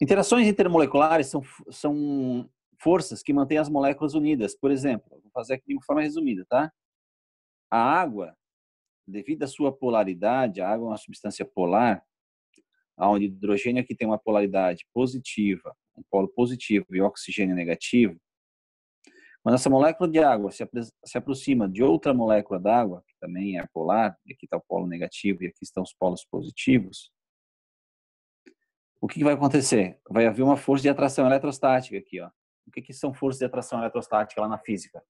Interações intermoleculares são forças que mantêm as moléculas unidas. Por exemplo, vou fazer aqui de uma forma resumida, tá? A água, devido à sua polaridade, a água é uma substância polar, onde o hidrogênio aqui tem uma polaridade positiva, um polo positivo e oxigênio negativo. Quando essa molécula de água se aproxima de outra molécula d'água, que também é polar, e aqui está o polo negativo e aqui estão os polos positivos, o que vai acontecer? Vai haver uma força de atração eletrostática aqui, ó. O que são forças de atração eletrostática lá na física?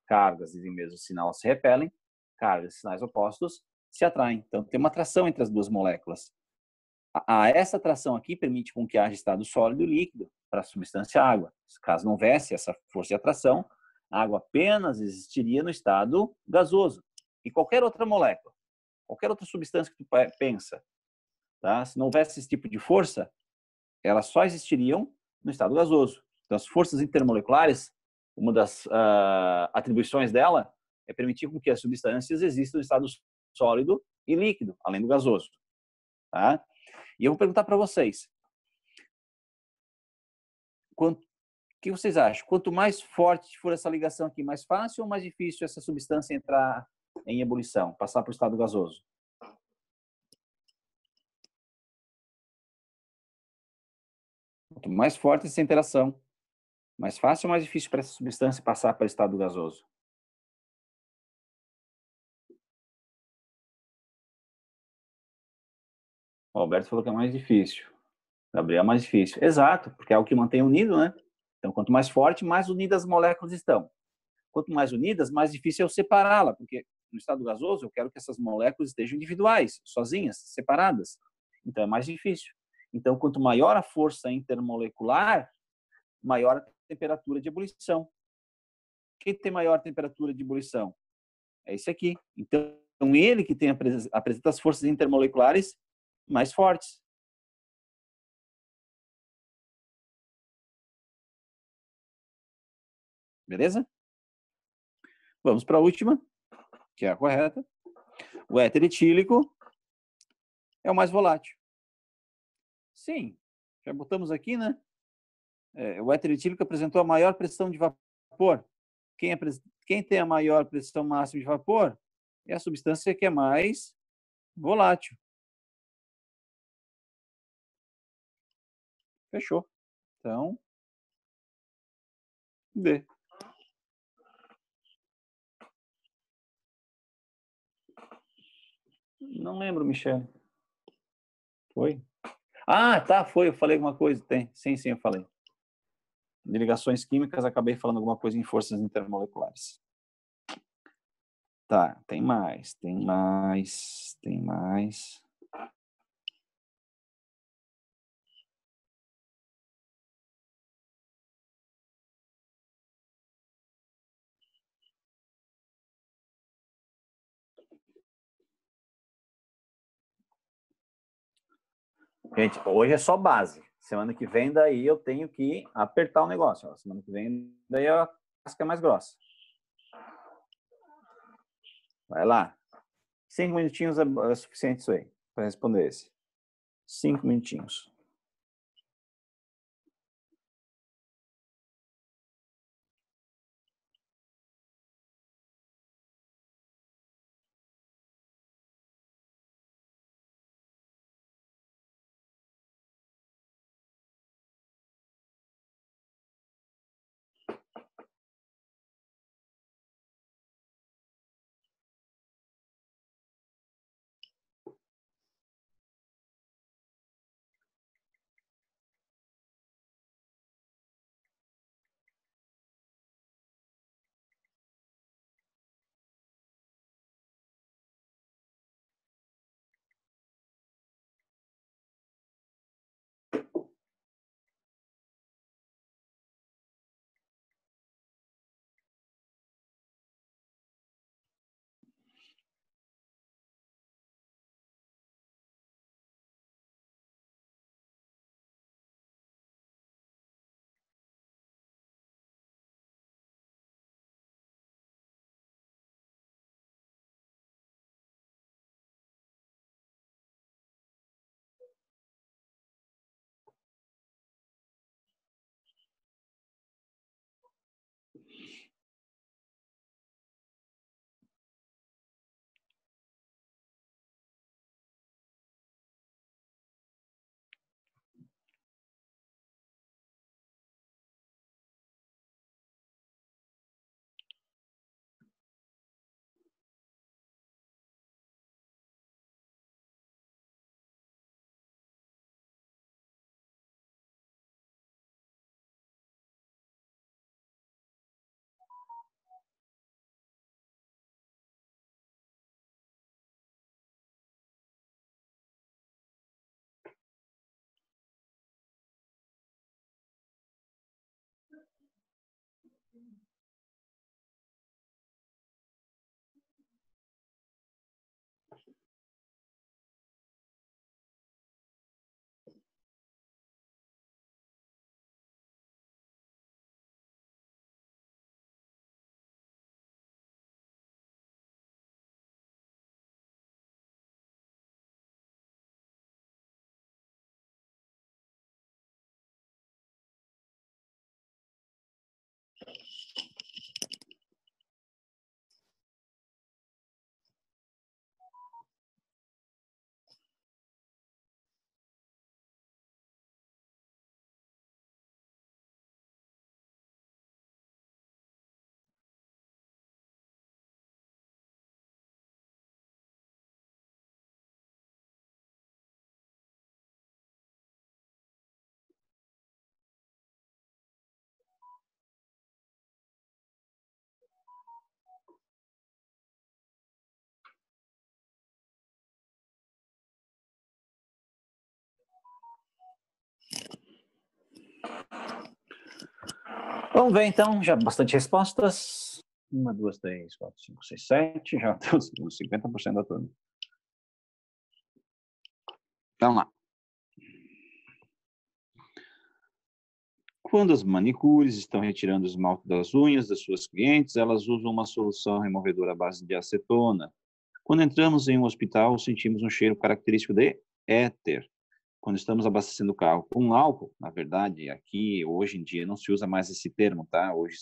Cargas dizem mesmo, sinal se repelem, cargas e sinais opostos se atraem. Então tem uma atração entre as duas moléculas. Essa atração aqui permite com que haja estado sólido e líquido para a substância água. Caso não houvesse essa força de atração, a água apenas existiria no estado gasoso. E qualquer outra molécula, qualquer outra substância que tu pensa, tá? Se não houvesse esse tipo de força, elas só existiriam no estado gasoso. Então, as forças intermoleculares, uma das atribuições dela é permitir com que as substâncias existam no estado sólido e líquido, além do gasoso. Tá? E eu vou perguntar para vocês, o que vocês acham? Quanto mais forte for essa ligação aqui, mais fácil ou mais difícil essa substância entrar em ebulição, passar para o estado gasoso? Quanto mais forte essa interação, mais fácil ou mais difícil para essa substância passar para o estado gasoso? O Alberto falou que é mais difícil. Gabriel é mais difícil. Exato, porque é o que mantém unido, né? Então, quanto mais forte, mais unidas as moléculas estão. Quanto mais unidas, mais difícil é eu separá-la, porque no estado gasoso eu quero que essas moléculas estejam individuais, sozinhas, separadas. Então, é mais difícil. Então, quanto maior a força intermolecular, maior a temperatura de ebulição. Quem tem maior temperatura de ebulição? É esse aqui. Então, ele que tem apresenta as forças intermoleculares mais fortes. Beleza? Vamos para a última, que é a correta. O éter etílico é o mais volátil. Sim, já botamos aqui, né? O éter etílico apresentou a maior pressão de vapor. Quem tem a maior pressão máxima de vapor é a substância que é mais volátil. Fechou. Então, D. Não lembro, Michele. Foi? Ah, tá, foi. Eu falei alguma coisa. Tem. Sim, eu falei. De ligações químicas, acabei falando alguma coisa em forças intermoleculares. Tá, tem mais. Gente, hoje é só base. Semana que vem, daí eu tenho que apertar o negócio. Semana que vem, daí a casca é mais grossa. Vai lá. 5 minutinhos é suficiente isso aí, para responder esse. 5 minutinhos. Vamos ver, então, já bastante respostas. 1, 2, 3, 4, 5, 6, 7. Já temos 50% da turma. Vamos lá. Quando as manicures estão retirando o esmalte das unhas das suas clientes, elas usam uma solução removedora à base de acetona. Quando entramos em um hospital, sentimos um cheiro característico de éter. Quando estamos abastecendo o carro com álcool, na verdade, aqui, hoje em dia, não se usa mais esse termo, tá? Hoje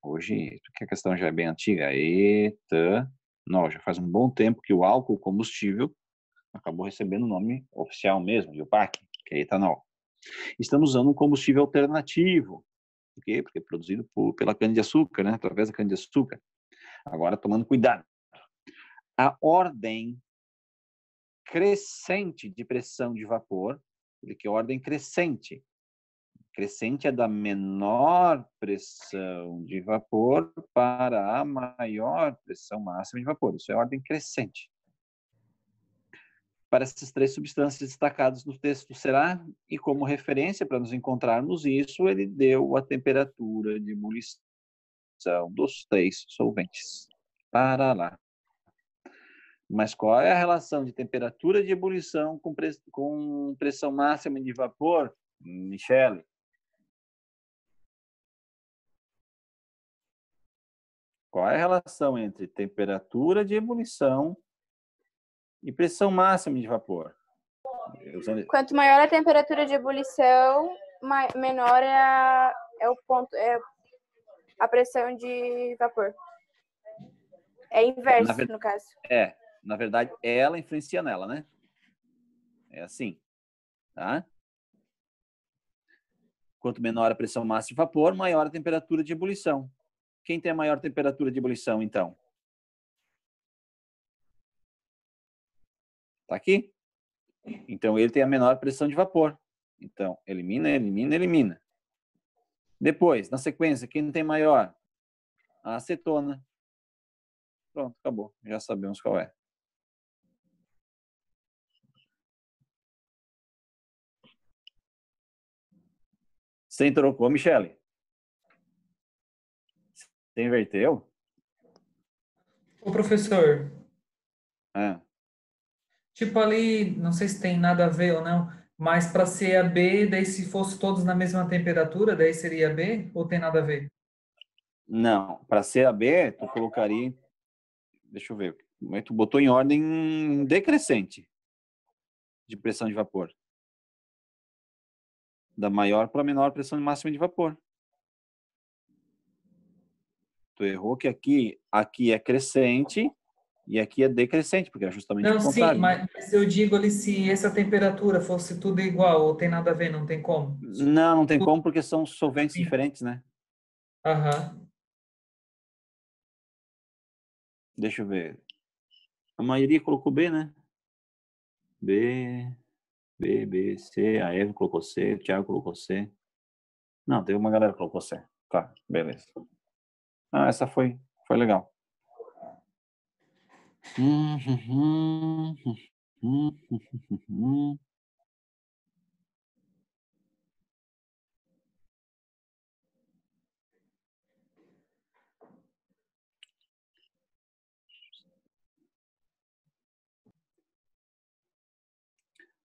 porque a questão já é bem antiga, etanol. Já faz um bom tempo que o álcool combustível acabou recebendo o nome oficial mesmo, de UPAC, que é etanol. Estamos usando um combustível alternativo. Por quê? Porque é produzido pela cana-de-açúcar, né? Através da cana-de-açúcar. Agora, tomando cuidado. A ordem crescente de pressão de vapor, que é ordem crescente. Crescente é da menor pressão de vapor para a maior pressão máxima de vapor. Isso é ordem crescente. Para essas 3 substâncias destacadas no texto será, e como referência para nos encontrarmos isso, ele deu a temperatura de ebulição dos 3 solventes. Para lá. Mas qual é a relação de temperatura de ebulição com pressão máxima de vapor, Michele? Qual é a relação entre temperatura de ebulição e pressão máxima de vapor? Quanto maior a temperatura de ebulição, menor é a pressão de vapor. É inverso, no caso. Na verdade, ela influencia nela, né? É assim, tá? Quanto menor a pressão máxima de vapor, maior a temperatura de ebulição. Quem tem a maior temperatura de ebulição, então? Tá aqui? Então, ele tem a menor pressão de vapor. Então, elimina, elimina, elimina. Depois, na sequência, quem tem maior? A acetona. Pronto, acabou. Já sabemos qual é. Você trocou, Michele? Você inverteu? Ô, professor, É. tipo ali, não sei se tem nada a ver ou não, mas para ser a B, daí se fosse todos na mesma temperatura, daí seria B ou tem nada a ver? Não, para ser a B, tu colocaria... Deixa eu ver. Tu botou em ordem decrescente de pressão de vapor. Da maior para a menor pressão máxima de vapor. Tu errou que aqui é crescente e aqui é decrescente, porque é justamente Não, o sim, contrário. mas eu digo ali se essa temperatura fosse tudo igual ou tem nada a ver, não tem como. Não, não tem como, porque são solventes diferentes, né? Aham. Deixa eu ver. A maioria colocou B, né? B, B, C. A Eva colocou C, o Thiago colocou C. Não, teve uma galera que colocou C. Tá, beleza. Ah, essa foi legal.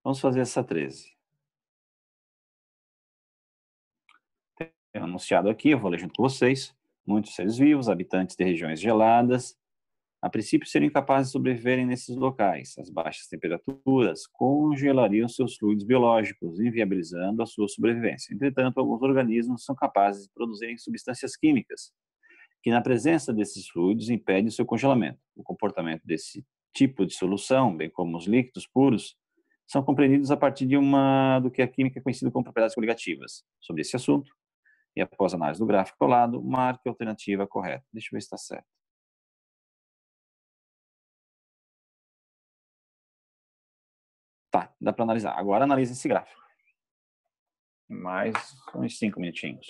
Vamos fazer essa 13. Tem anunciado aqui, eu vou ler junto com vocês. Muitos seres vivos, habitantes de regiões geladas, a princípio seriam incapazes de sobreviverem nesses locais. As baixas temperaturas congelariam seus fluidos biológicos, inviabilizando a sua sobrevivência. Entretanto, alguns organismos são capazes de produzirem substâncias químicas, que na presença desses fluidos impedem o seu congelamento. O comportamento desse tipo de solução, bem como os líquidos puros, são compreendidos a partir do que a química é conhecida como propriedades coligativas. Sobre esse assunto, e após análise do gráfico ao lado, marque a alternativa correta. Deixa eu ver se está certo. Tá, dá para analisar. Agora analise esse gráfico. Mais uns 5 minutinhos.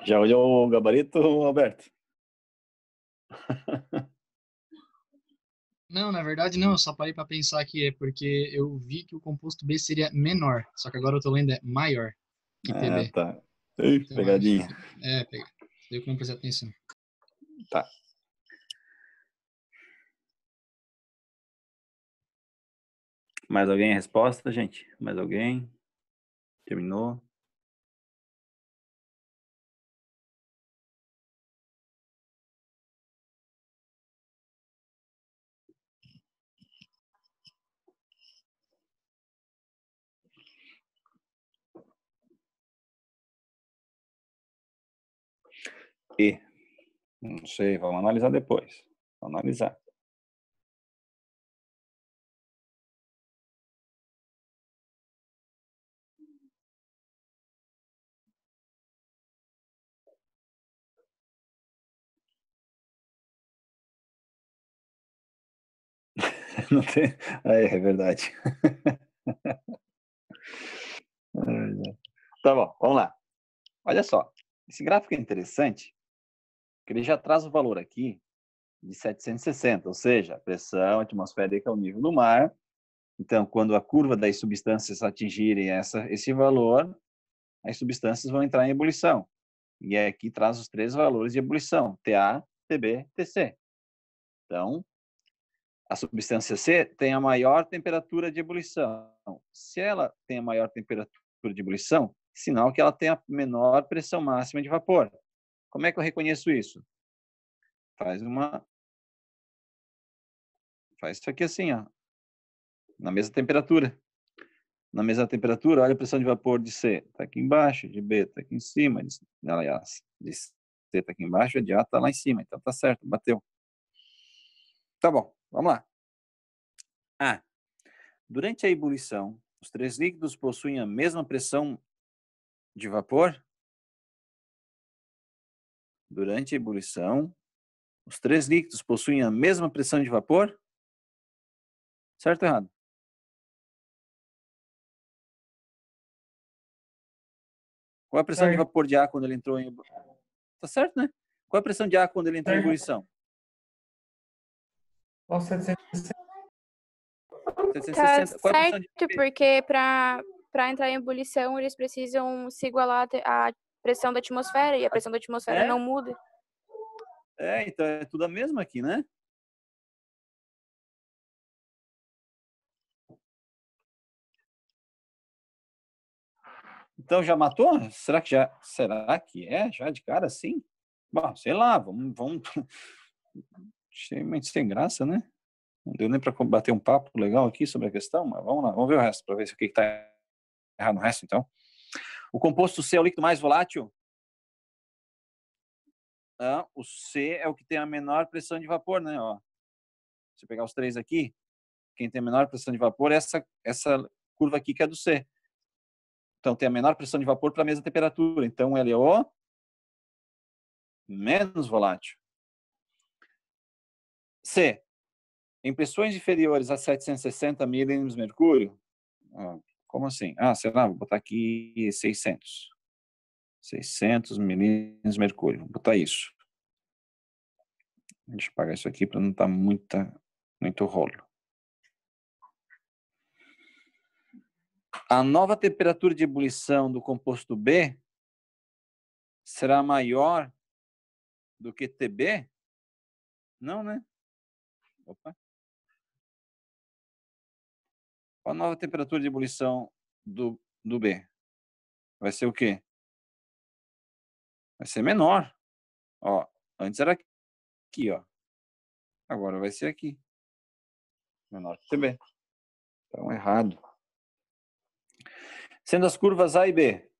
Já olhou o gabarito, Alberto? Não, na verdade não, eu só parei para pensar aqui, é porque eu vi que o composto B seria menor, só que agora eu tô lendo é maior que PB. Tá. Ih, Então, pegadinha. peguei. Deu que não prestei atenção. Tá. Mais alguém a resposta, gente? Mais alguém? Terminou? E? Não sei, vamos analisar depois. Vamos analisar. Não tem... É verdade. Tá bom, vamos lá. Olha só, esse gráfico é interessante, porque ele já traz o valor aqui de 760, ou seja, a pressão atmosférica ao nível do mar. Então, quando a curva das substâncias atingirem esse valor, as substâncias vão entrar em ebulição. E aqui traz os 3 valores de ebulição, TA, TB, TC. Então, A substância C tem a maior temperatura de ebulição. Se ela tem a maior temperatura de ebulição, sinal que ela tem a menor pressão máxima de vapor. Como é que eu reconheço isso? Faz isso aqui assim, ó, na mesma temperatura. Na mesma temperatura, olha a pressão de vapor de C. Está aqui embaixo, de B está aqui em cima. Aliás, de C está aqui embaixo, de A está lá em cima. Então tá certo, bateu. Tá bom, vamos lá. Durante a ebulição, os três líquidos possuem a mesma pressão de vapor? Durante a ebulição, os três líquidos possuem a mesma pressão de vapor? Certo ou errado? Qual é a pressão de vapor de A quando ele entrou em ebulição? Tá certo, né? Qual é a pressão de A quando ele entrou em ebulição? Ó, 760. Tá 760. Qual é a pressão de certo, porque para entrar em ebulição, eles precisam se igualar à pressão da atmosfera, e a pressão da atmosfera não muda. Então é tudo a mesma aqui, né? Então já matou? Será que é? Já de cara assim? Bom, sei lá, vamos... Achei muito sem graça, né? Não deu nem para bater um papo legal aqui sobre a questão, mas vamos lá, vamos ver o resto, para ver se o que está errado no resto, então. O composto C é o líquido mais volátil? O C é o que tem a menor pressão de vapor, né? Ó, se eu pegar os três aqui, quem tem a menor pressão de vapor é essa curva aqui que é do C. Então, tem a menor pressão de vapor para a mesma temperatura. Então, ele é o menos volátil. C. Em pressões inferiores a 760 milímetros de mercúrio, como assim? Sei lá, vou botar aqui 600. 600 milímetros de mercúrio. Vou botar isso. Deixa eu apagar isso aqui para não estar muito rolo. A nova temperatura de ebulição do composto B será maior do que TB? Não, né? Opa. Qual a nova temperatura de ebulição do B? Vai ser o quê? Vai ser menor. Ó, antes era aqui, ó. Agora vai ser aqui. Menor que TB. Então, errado. Sendo as curvas A e B.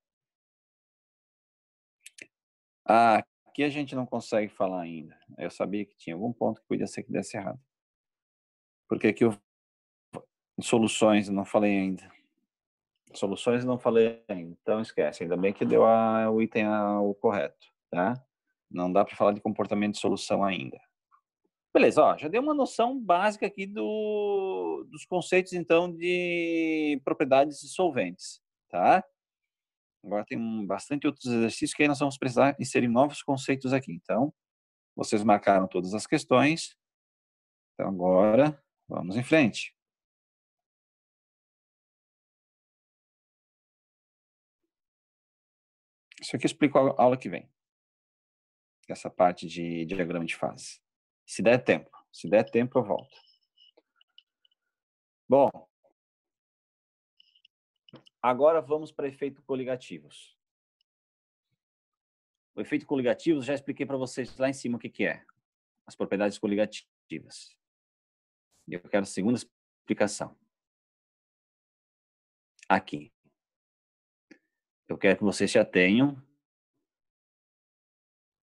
Aqui a gente não consegue falar ainda. Eu sabia que tinha algum ponto que podia ser que desse errado. Porque aqui em soluções eu não falei ainda. Soluções eu não falei ainda. Então esquece. Ainda bem que deu o item o correto, tá? Não dá para falar de comportamento de solução ainda. Beleza, ó, já deu uma noção básica aqui dos conceitos, então, de propriedades de solventes, tá? Agora tem bastante outros exercícios que aí nós vamos precisar inserir novos conceitos aqui. Então, vocês marcaram todas as questões. Então, agora, vamos em frente. Isso aqui eu explico a aula que vem. Essa parte de diagrama de fase. Se der tempo. Se der tempo, eu volto. Bom, agora vamos para efeitos coligativos. O efeito coligativo, já expliquei para vocês lá em cima o que é. As propriedades coligativas. E eu quero a segunda explicação. Aqui. Eu quero que vocês se atenham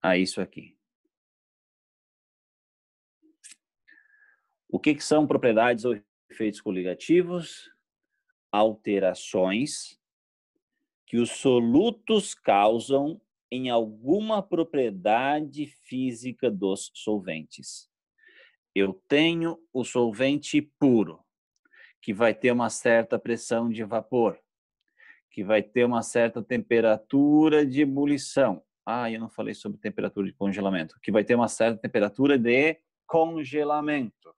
a isso aqui. O que são propriedades ou efeitos coligativos? Alterações que os solutos causam em alguma propriedade física dos solventes. Eu tenho o solvente puro, que vai ter uma certa pressão de vapor, que vai ter uma certa temperatura de ebulição. Eu não falei sobre temperatura de congelamento. Que vai ter uma certa temperatura de congelamento.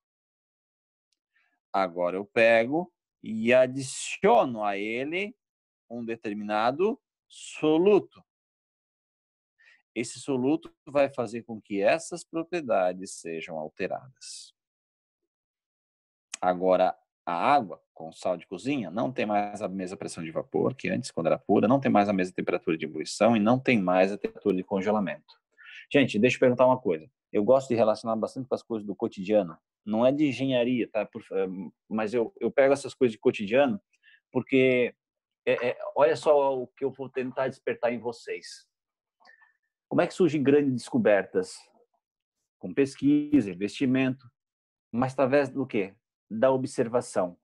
Agora eu pego e adiciono a ele um determinado soluto. Esse soluto vai fazer com que essas propriedades sejam alteradas. Agora, a água com sal de cozinha não tem mais a mesma pressão de vapor que antes, quando era pura, não tem mais a mesma temperatura de ebulição e não tem mais a temperatura de congelamento. Gente, deixa eu perguntar uma coisa. Eu gosto de relacionar bastante com as coisas do cotidiano. Não é de engenharia, tá? Mas eu pego essas coisas de cotidiano porque, olha só o que eu vou tentar despertar em vocês. Como é que surgem grandes descobertas? Com pesquisa, investimento, mas através do quê? Da observação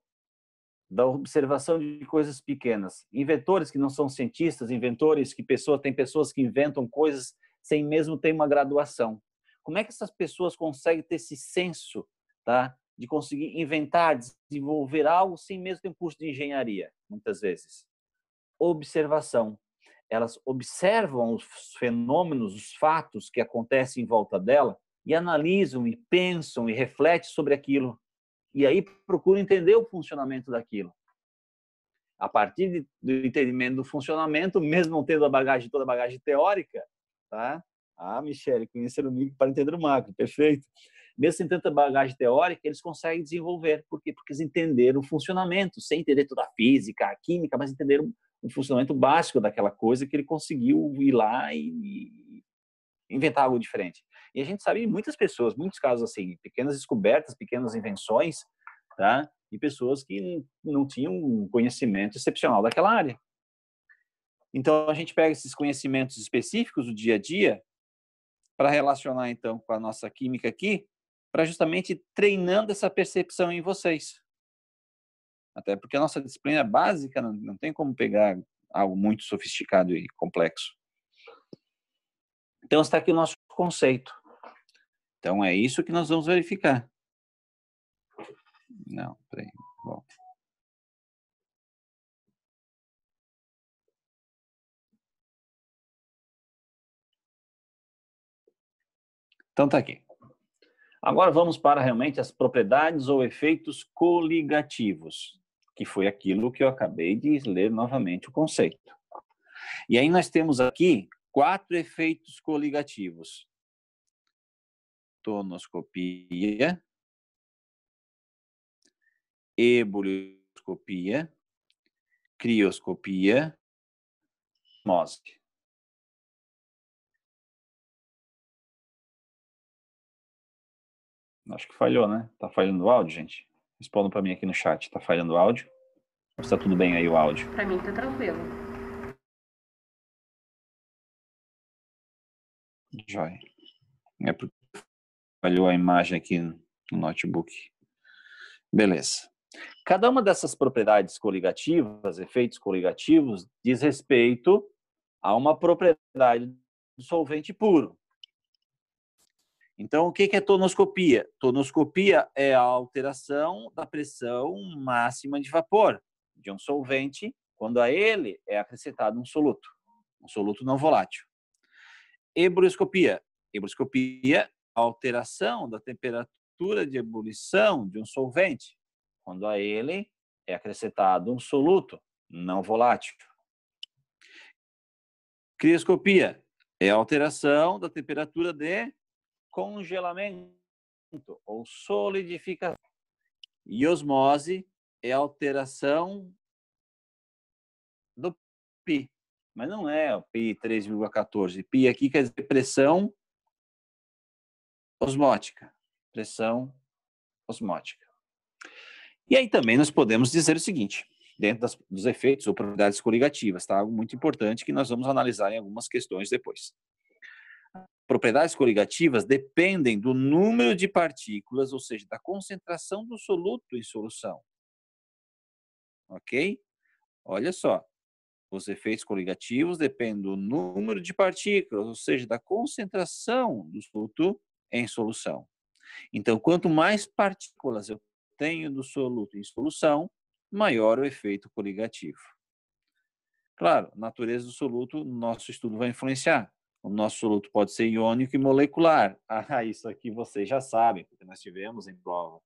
de coisas pequenas. Inventores que não são cientistas, inventores que tem pessoas que inventam coisas sem mesmo ter uma graduação. Como é que essas pessoas conseguem ter esse senso, tá, de conseguir inventar, desenvolver algo sem mesmo ter um curso de engenharia, muitas vezes? Observação. Elas observam os fenômenos, os fatos que acontecem em volta dela e analisam e pensam e refletem sobre aquilo. E aí procura entender o funcionamento daquilo. A partir do entendimento do funcionamento, mesmo não tendo toda a bagagem teórica, tá? Michele, conhecer o micro para entender o macro, perfeito. Mesmo sem tanta bagagem teórica, eles conseguem desenvolver. Por quê? Porque eles entenderam o funcionamento, sem entender toda a física, a química, mas entenderam o funcionamento básico daquela coisa que ele conseguiu ir lá e inventar algo diferente. E a gente sabe de muitas pessoas, muitos casos assim, pequenas descobertas, pequenas invenções, tá? E pessoas que não tinham um conhecimento excepcional daquela área. Então a gente pega esses conhecimentos específicos do dia a dia para relacionar então com a nossa química aqui, para justamente treinando essa percepção em vocês. Até porque a nossa disciplina é básica, não tem como pegar algo muito sofisticado e complexo. Então está aqui o nosso conceito. Então é isso que nós vamos verificar. Não, peraí. Bom. Então tá aqui. Agora vamos para realmente as propriedades ou efeitos coligativos, que foi aquilo que eu acabei de ler novamente o conceito. E aí nós temos aqui 4 efeitos coligativos. Tonoscopia, ebullioscopia, crioscopia, osmose. Acho que falhou, né? Tá falhando o áudio, gente? Respondam para mim aqui no chat. Tá falhando o áudio? Ou está tudo bem aí o áudio? Para mim tá tranquilo. Joia. É porque falhou a imagem aqui no notebook. Beleza. Cada uma dessas propriedades coligativas, efeitos coligativos, diz respeito a uma propriedade do solvente puro. Então, o que é tonoscopia? Tonoscopia é a alteração da pressão máxima de vapor de um solvente quando a ele é acrescentado um soluto não volátil. Ebullioscopia. Ebullioscopia, alteração da temperatura de ebulição de um solvente quando a ele é acrescentado um soluto não volátil. Crioscopia é a alteração da temperatura de congelamento ou solidificação. E osmose é a alteração do π, mas não é o π 3,14. π aqui quer dizer pressão osmótica. Pressão osmótica. E aí também nós podemos dizer o seguinte, dentro dos efeitos ou propriedades coligativas, tá? Algo muito importante que nós vamos analisar em algumas questões depois. Propriedades coligativas dependem do número de partículas, ou seja, da concentração do soluto em solução. Ok? Olha só, os efeitos coligativos dependem do número de partículas, ou seja, da concentração do soluto em solução. Então, quanto mais partículas eu tenho do soluto em solução, maior o efeito coligativo. Claro, a natureza do soluto, nosso estudo vai influenciar. O nosso soluto pode ser iônico e molecular. Isso aqui vocês já sabem, porque nós tivemos em prova.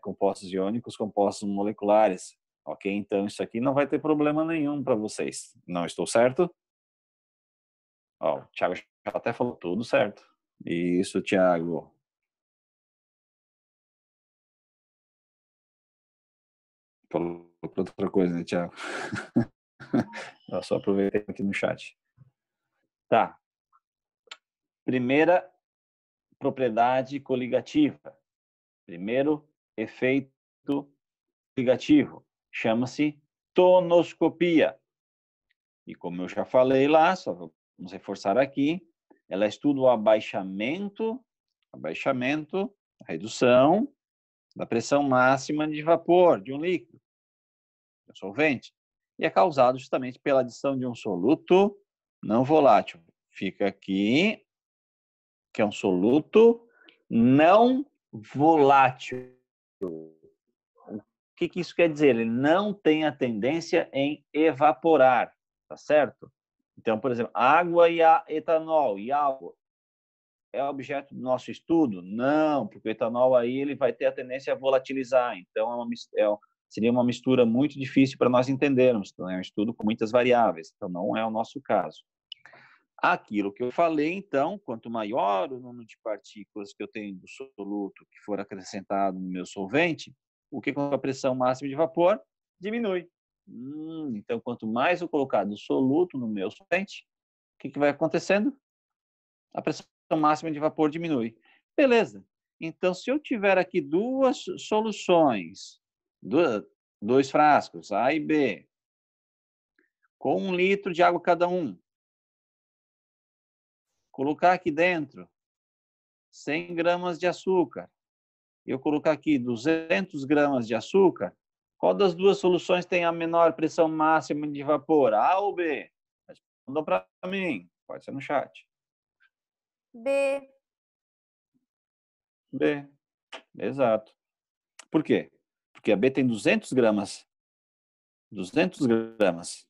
Compostos iônicos, compostos moleculares. Ok? Então, isso aqui não vai ter problema nenhum para vocês. Não estou certo? Ó, o Thiago já até falou tudo certo. Isso, Thiago. Falou para outra coisa, né, Thiago? Eu só aproveitei aqui no chat. Tá. Primeira propriedade coligativa. Primeiro efeito ligativo. Chama-se tonoscopia. E como eu já falei lá, só vamos reforçar aqui, ela estuda o abaixamento, a redução da pressão máxima de vapor de um líquido, de um solvente, e é causado justamente pela adição de um soluto não volátil. Fica aqui que é um soluto não volátil. O que isso quer dizer? Ele não tem a tendência em evaporar, tá certo? Então, por exemplo, água e etanol e álcool é objeto do nosso estudo? Não, porque o etanol aí ele vai ter a tendência a volatilizar. Então, seria uma mistura muito difícil para nós entendermos. Então, é um estudo com muitas variáveis. Então, não é o nosso caso. Aquilo que eu falei, então, quanto maior o número de partículas que eu tenho do soluto que for acrescentado no meu solvente, o que com a pressão máxima de vapor diminui. Então, quanto mais eu colocar do soluto no meu solvente, o que vai acontecendo? A pressão máxima de vapor diminui. Beleza. Então, se eu tiver aqui duas soluções, dois frascos, A e B, com 1 litro de água cada um, colocar aqui dentro 100 gramas de açúcar, eu colocar aqui 200 gramas de açúcar, qual das duas soluções tem a menor pressão máxima de vapor? A ou B? Respondam para mim. Pode ser no chat. B. B. Exato. Por quê? Porque a B tem 200 gramas. 200 gramas.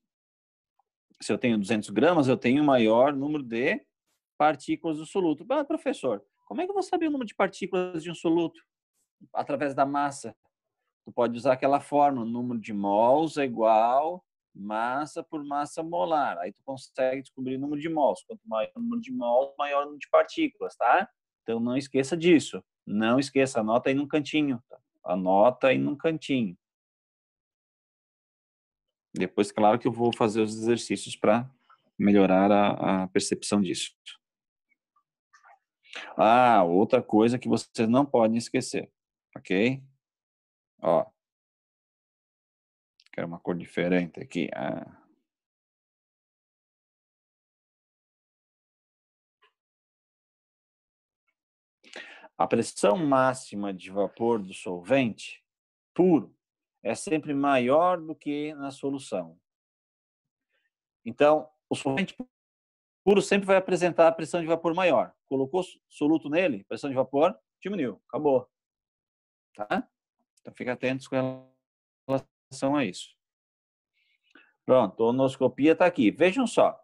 Se eu tenho 200 gramas, eu tenho o maior número de partículas do soluto. Ah, professor, como é que eu vou saber o número de partículas de um soluto? Através da massa. Tu pode usar aquela fórmula, número de mols é igual massa por massa molar. Aí tu consegue descobrir o número de mols. Quanto maior o número de mols, maior o número de partículas, tá? Então não esqueça disso. Não esqueça, anota aí num cantinho. Tá? Anota aí num cantinho. Depois, claro que eu vou fazer os exercícios para melhorar a percepção disso. Ah, outra coisa que vocês não podem esquecer, ok? Ó, quero uma cor diferente aqui. A pressão máxima de vapor do solvente puro é sempre maior do que na solução. Então, o solvente puro sempre vai apresentar a pressão de vapor maior. Colocou soluto nele, pressão de vapor diminuiu, acabou. Tá? Então, fica atentos com relação a isso. Pronto, a tonoscopia está aqui. Vejam só.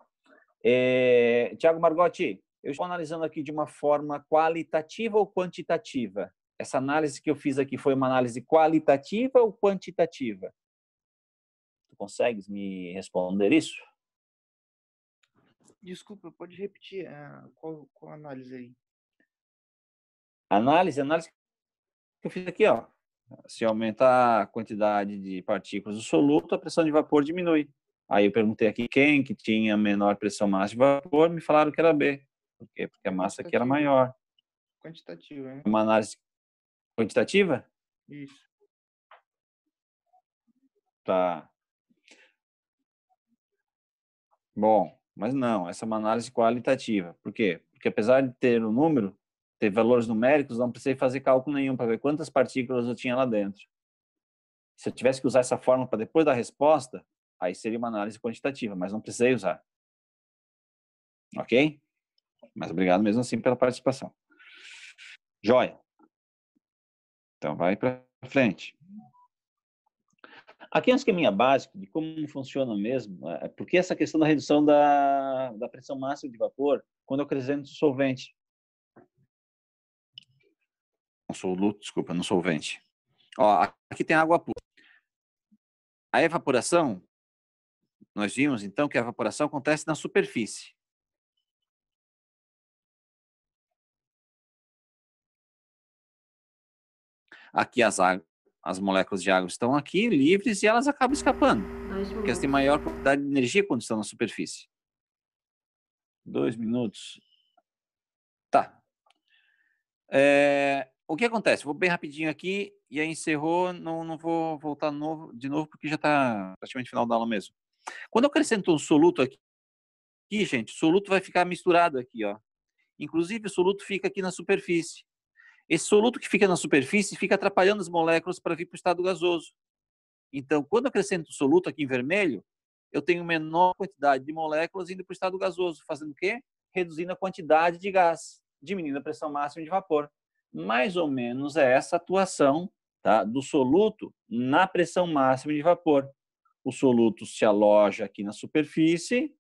Tiago Margotti, eu estou analisando aqui de uma forma qualitativa ou quantitativa? Essa análise que eu fiz aqui foi uma análise qualitativa ou quantitativa? Tu consegues me responder isso? Desculpa, pode repetir qual análise aí? Análise que eu fiz aqui, ó. Se aumentar a quantidade de partículas do soluto, a pressão de vapor diminui. Aí eu perguntei aqui quem que tinha menor pressão máxima de vapor, me falaram que era B. Por quê? Porque a massa aqui era maior. Quantitativa, né? Uma análise quantitativa? Isso. Tá. Bom, mas não, essa é uma análise qualitativa. Por quê? Porque apesar de ter um número, ter valores numéricos, não precisei fazer cálculo nenhum para ver quantas partículas eu tinha lá dentro. Se eu tivesse que usar essa fórmula para depois da resposta, aí seria uma análise quantitativa, mas não precisei usar. Ok? Mas obrigado mesmo assim pela participação. Joia. Então vai para frente. Aqui é um esqueminha básico de como funciona mesmo, porque essa questão da redução da pressão máxima de vapor quando eu acrescento solvente. Um soluto, desculpa, no solvente. Ó, aqui tem água pura. A evaporação, nós vimos então que a evaporação acontece na superfície. Aqui as as moléculas de água estão aqui livres e elas acabam escapando, 2 porque elas têm minutos. maior quantidade de energia quando estão na superfície. 2 minutos. Tá. O que acontece? Vou bem rapidinho aqui e aí encerrou, não vou voltar de novo porque já está praticamente final da aula mesmo. Quando eu acrescento um soluto aqui, gente, o soluto vai ficar misturado aqui, ó. Inclusive o soluto fica aqui na superfície. Esse soluto que fica na superfície fica atrapalhando as moléculas para vir para o estado gasoso. Então, quando eu acrescento o soluto aqui em vermelho, eu tenho menor quantidade de moléculas indo para o estado gasoso, fazendo o quê? Reduzindo a quantidade de gás, diminuindo a pressão máxima de vapor. Mais ou menos é essa atuação, tá, do soluto na pressão máxima de vapor. O soluto se aloja aqui na superfície,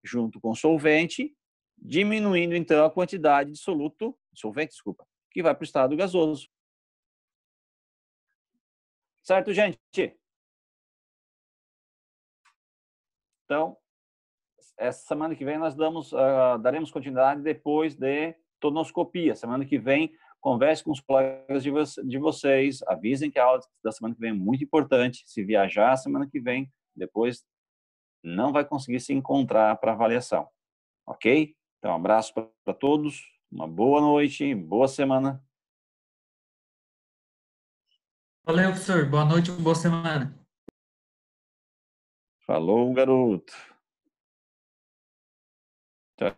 junto com o solvente, diminuindo então a quantidade de solvente, que vai para o estado gasoso. Certo, gente? Então, essa semana que vem nós daremos continuidade depois de tonoscopia. Semana que vem, converse com os colegas de vocês, avisem que a aula da semana que vem é muito importante. Se viajar semana que vem, depois não vai conseguir se encontrar para avaliação. Ok? Então, um abraço para todos, uma boa noite, boa semana. Valeu, professor. Boa noite, boa semana. Falou, garoto. Tchau.